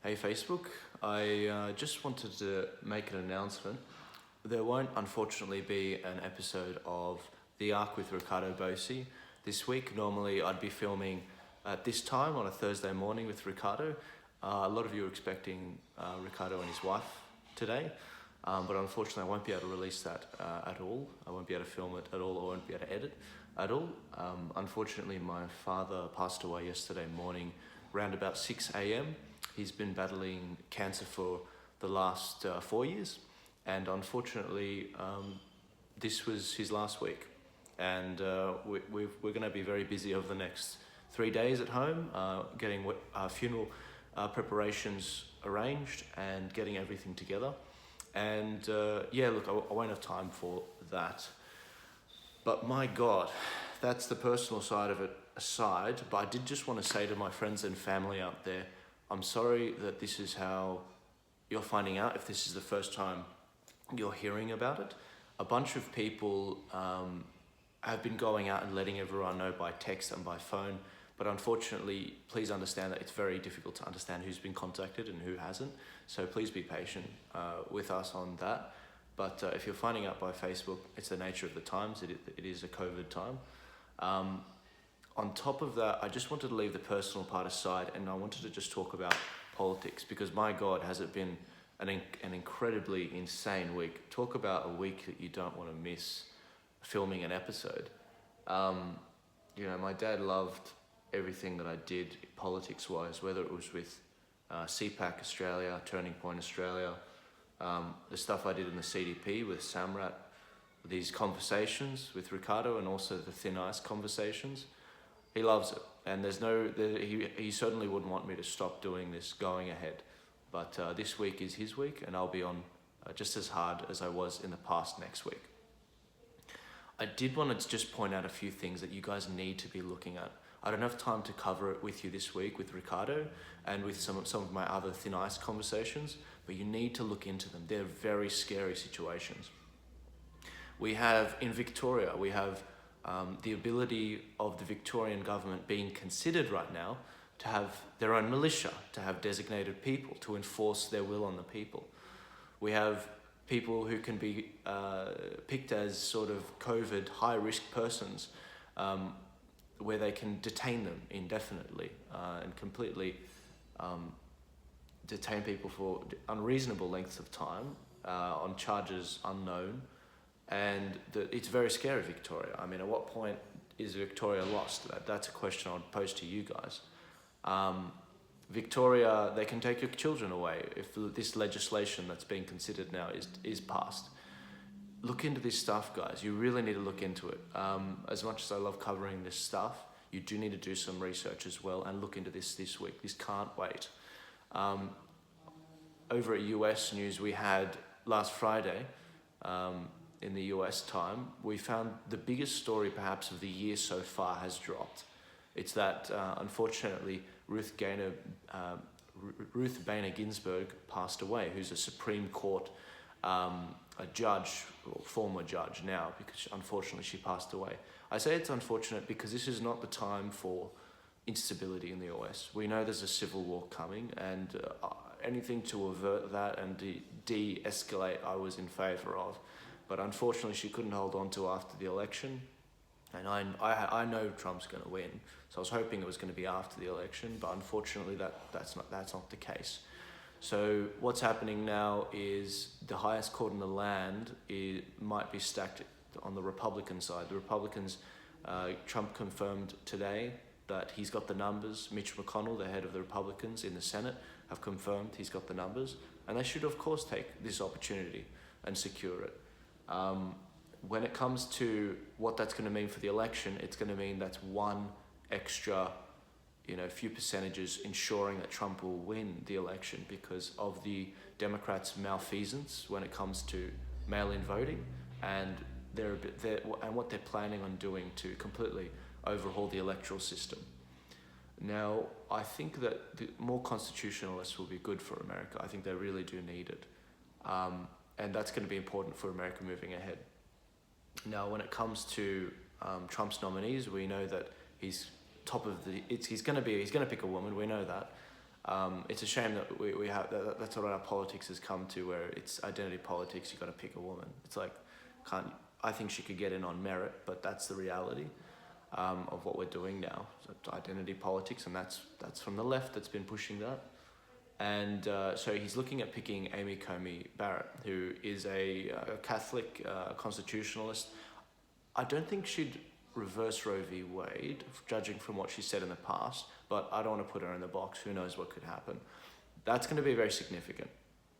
Hey Facebook, I just wanted to make an announcement. There won't unfortunately be an episode of The Arc with Ricardo Bosi this week. Normally I'd be filming at this time on a Thursday morning with Ricardo. A lot of you are expecting Ricardo and his wife today, but unfortunately I won't be able to release that at all. I won't be able to film it at all, or won't be able to edit at all. Unfortunately my father passed away yesterday morning around about 6 a.m. He's been battling cancer for the last 4 years, and unfortunately this was his last week, and we're going to be very busy over the next 3 days at home, getting funeral preparations arranged and getting everything together. And yeah, look, I won't have time for that, but my God, that's the personal side of it aside. But I did just want to say to my friends and family out there, I'm sorry that this is how you're finding out, if this is the first time you're hearing about it. A bunch of people have been going out and letting everyone know by text and by phone, but unfortunately, please understand that it's very difficult to understand who's been contacted and who hasn't. So please be patient with us on that. But if you're finding out by Facebook, it's the nature of the times. It is a COVID time. On top of that, I just wanted to leave the personal part aside, and I wanted to just talk about politics, because my God, has it been an incredibly insane week. Talk about a week that you don't want to miss filming an episode. My dad loved everything that I did politics-wise, whether it was with CPAC Australia, Turning Point Australia, the stuff I did in the CDP with Samrat, these conversations with Ricardo, and also the Thin Ice conversations. He loves it, and he certainly wouldn't want me to stop doing this going ahead. But this week is his week, and I'll be on just as hard as I was in the past next week. I did want to just point out a few things that you guys need to be looking at. I don't have time to cover it with you this week with Ricardo and with some of my other Thin Ice conversations, but you need to look into them. They're very scary situations. We have, in Victoria, the ability of the Victorian government being considered right now to have their own militia, to have designated people to enforce their will on the people. We have people who can be picked as sort of COVID high-risk persons, where they can detain them indefinitely and completely detain people for unreasonable lengths of time on charges unknown. And it's very scary, Victoria. I mean, at what point is Victoria lost? That's a question I would pose to you guys. Victoria, they can take your children away if this legislation that's being considered now is passed. Look into this stuff, guys. You really need to look into it. As much as I love covering this stuff, you do need to do some research as well and look into this week. This can't wait. Over at US News, we had last Friday, in the US time, we found the biggest story perhaps of the year so far has dropped. It's that unfortunately Ruth Bader Ginsburg passed away, who's a Supreme Court a judge, or former judge now, because unfortunately she passed away. I say it's unfortunate because this is not the time for instability in the US. We know there's a civil war coming, and anything to avert that and de-escalate I was in favour of. But unfortunately, she couldn't hold on to after the election, and I know Trump's going to win. So I was hoping it was going to be after the election, but unfortunately, that's not the case. So what's happening now is the highest court in the land might be stacked on the Republican side. The Republicans, Trump confirmed today that he's got the numbers. Mitch McConnell, the head of the Republicans in the Senate, have confirmed he's got the numbers, and they should of course take this opportunity and secure it. When it comes to what that's going to mean for the election, it's going to mean that's one extra, few percentages ensuring that Trump will win the election because of the Democrats' malfeasance when it comes to mail-in voting and what they're planning on doing to completely overhaul the electoral system. Now, I think that the more constitutionalists will be good for America. I think they really do need it. And that's going to be important for America moving ahead. Now, when it comes to Trump's nominees, we know that he's top of he's going to pick a woman. We know that. It's a shame that we have that's what our politics has come to, where it's identity politics. You got to pick a woman. It's like, I think she could get in on merit, but that's the reality of what we're doing now. So it's identity politics, and that's from the left that's been pushing that. And so he's looking at picking Amy Coney Barrett, who is a Catholic constitutionalist. I don't think she'd reverse Roe v. Wade, judging from what she said in the past, but I don't want to put her in the box. Who knows what could happen? That's going to be very significant.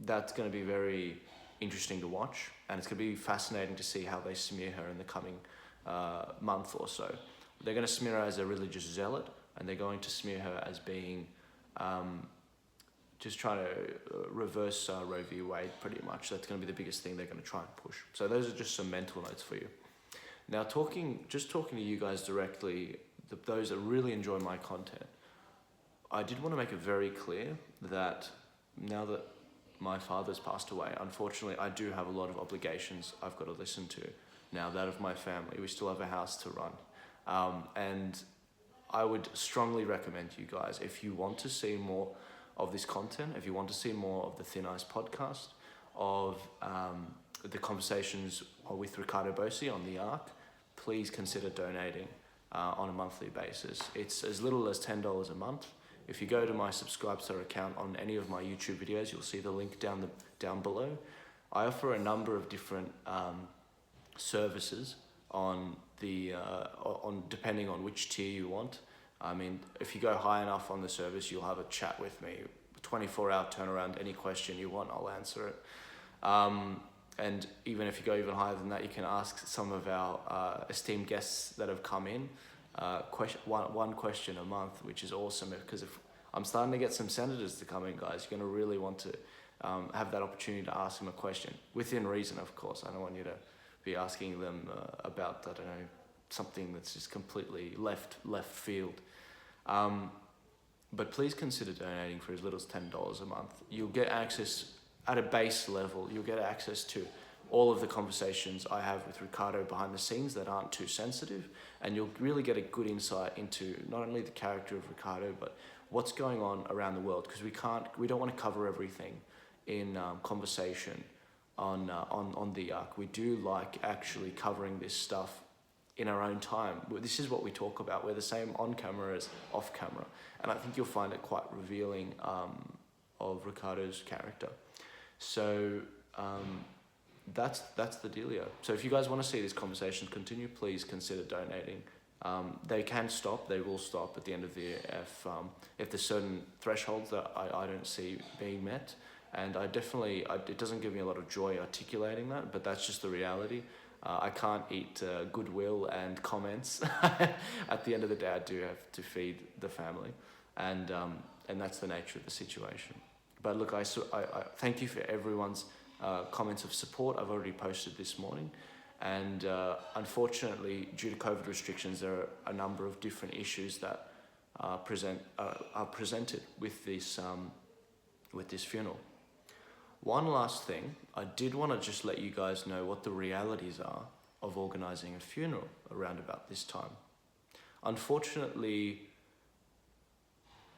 That's going to be very interesting to watch, and it's going to be fascinating to see how they smear her in the coming month or so. They're going to smear her as a religious zealot, and they're going to smear her as being just trying to reverse Roe v. Wade, pretty much. That's going to be the biggest thing they're going to try and push. So those are just some mental notes for you. Now, talking to you guys directly, those that really enjoy my content, I did want to make it very clear that now that my father's passed away, unfortunately, I do have a lot of obligations I've got to listen to. Now, that of my family, we still have a house to run. And I would strongly recommend you guys, if you want to see more of this content, if you want to see more of the Thin Ice podcast, of the conversations with Ricardo Bossi on the Ark, please consider donating on a monthly basis. It's as little as $10 a month. If you go to my Subscribestar account on any of my YouTube videos, you'll see the link down below. I offer a number of different services on depending on which tier you want. I mean, if you go high enough on the service, you'll have a chat with me, 24-hour turnaround. Any question you want, I'll answer it. And even if you go even higher than that, you can ask some of our esteemed guests that have come in one question a month, which is awesome, because if I'm starting to get some senators to come in, guys, you're going to really want to have that opportunity to ask them a question, within reason, of course. I don't want you to be asking them about, I don't know, something that's just completely left field. But please consider donating for as little as $10 a month. You'll get access at a base level. You'll get access to all of the conversations I have with Ricardo behind the scenes that aren't too sensitive, and you'll really get a good insight into not only the character of Ricardo, but what's going on around the world, because we don't want to cover everything in conversation on the Ark. We do like actually covering this stuff in our own time. This is what we talk about. We're the same on camera as off camera, and I think you'll find it quite revealing of Ricardo's character. So that's the dealio. So if you guys want to see these conversations continue, please consider donating. They can stop. They will stop at the end of the year if there's certain thresholds that I don't see being met. And it doesn't give me a lot of joy articulating that, but that's just the reality. I can't eat goodwill and comments. At the end of the day, I do have to feed the family, and that's the nature of the situation. But look, I thank you for everyone's comments of support. I've already posted this morning, and unfortunately, due to COVID restrictions, there are a number of different issues that are presented with this funeral. One last thing, I did want to just let you guys know what the realities are of organising a funeral around about this time. Unfortunately,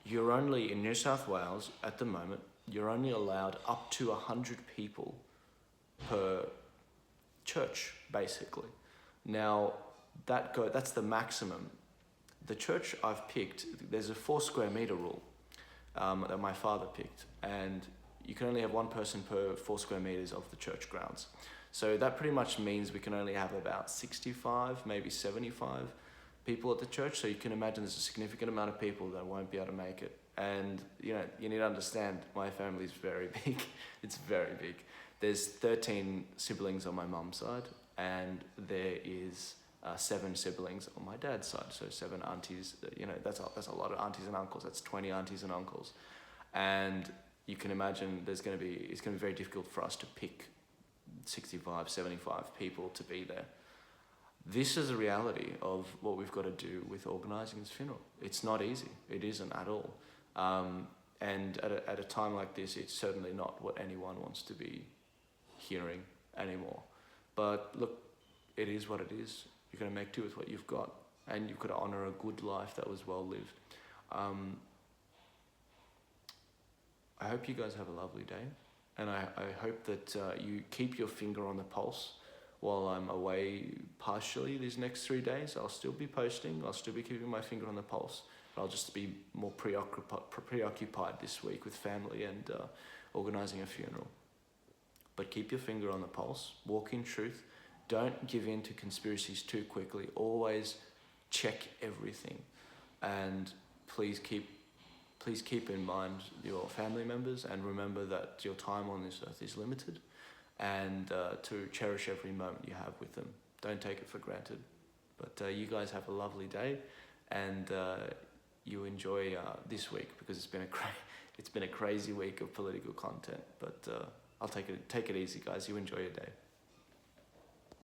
you're only, in New South Wales at the moment, you're only allowed up to 100 people per church, basically. Now, that's the maximum. The church I've picked, there's a 4 square metre rule that my father picked, and you can only have one person per 4 square metres of the church grounds. So that pretty much means we can only have about 65, maybe 75 people at the church. So you can imagine there's a significant amount of people that won't be able to make it. And you need to understand, my family's very big. It's very big. There's 13 siblings on my mum's side, and there is 7 siblings on my dad's side. So 7 aunties. That's a lot of aunties and uncles. That's 20 aunties and uncles, and you can imagine it's going to be very difficult for us to pick 65, 75 people to be there. This is a reality of what we've got to do with organising this funeral. It's not easy. It isn't at all. And at a time like this, it's certainly not what anyone wants to be hearing anymore. But look, it is what it is. You're going to make do with what you've got, and you've got to honour a good life that was well lived. I hope you guys have a lovely day, and I hope that you keep your finger on the pulse while I'm away partially these next 3 days. I'll still be posting, I'll still be keeping my finger on the pulse, but I'll just be more preoccupied this week with family and organising a funeral. But keep your finger on the pulse, walk in truth, don't give in to conspiracies too quickly, always check everything, and please keep in mind your family members, and remember that your time on this earth is limited, and to cherish every moment you have with them. Don't take it for granted. But you guys have a lovely day, and you enjoy this week, because it's been a crazy week of political content. But I'll take it easy, guys. You enjoy your day.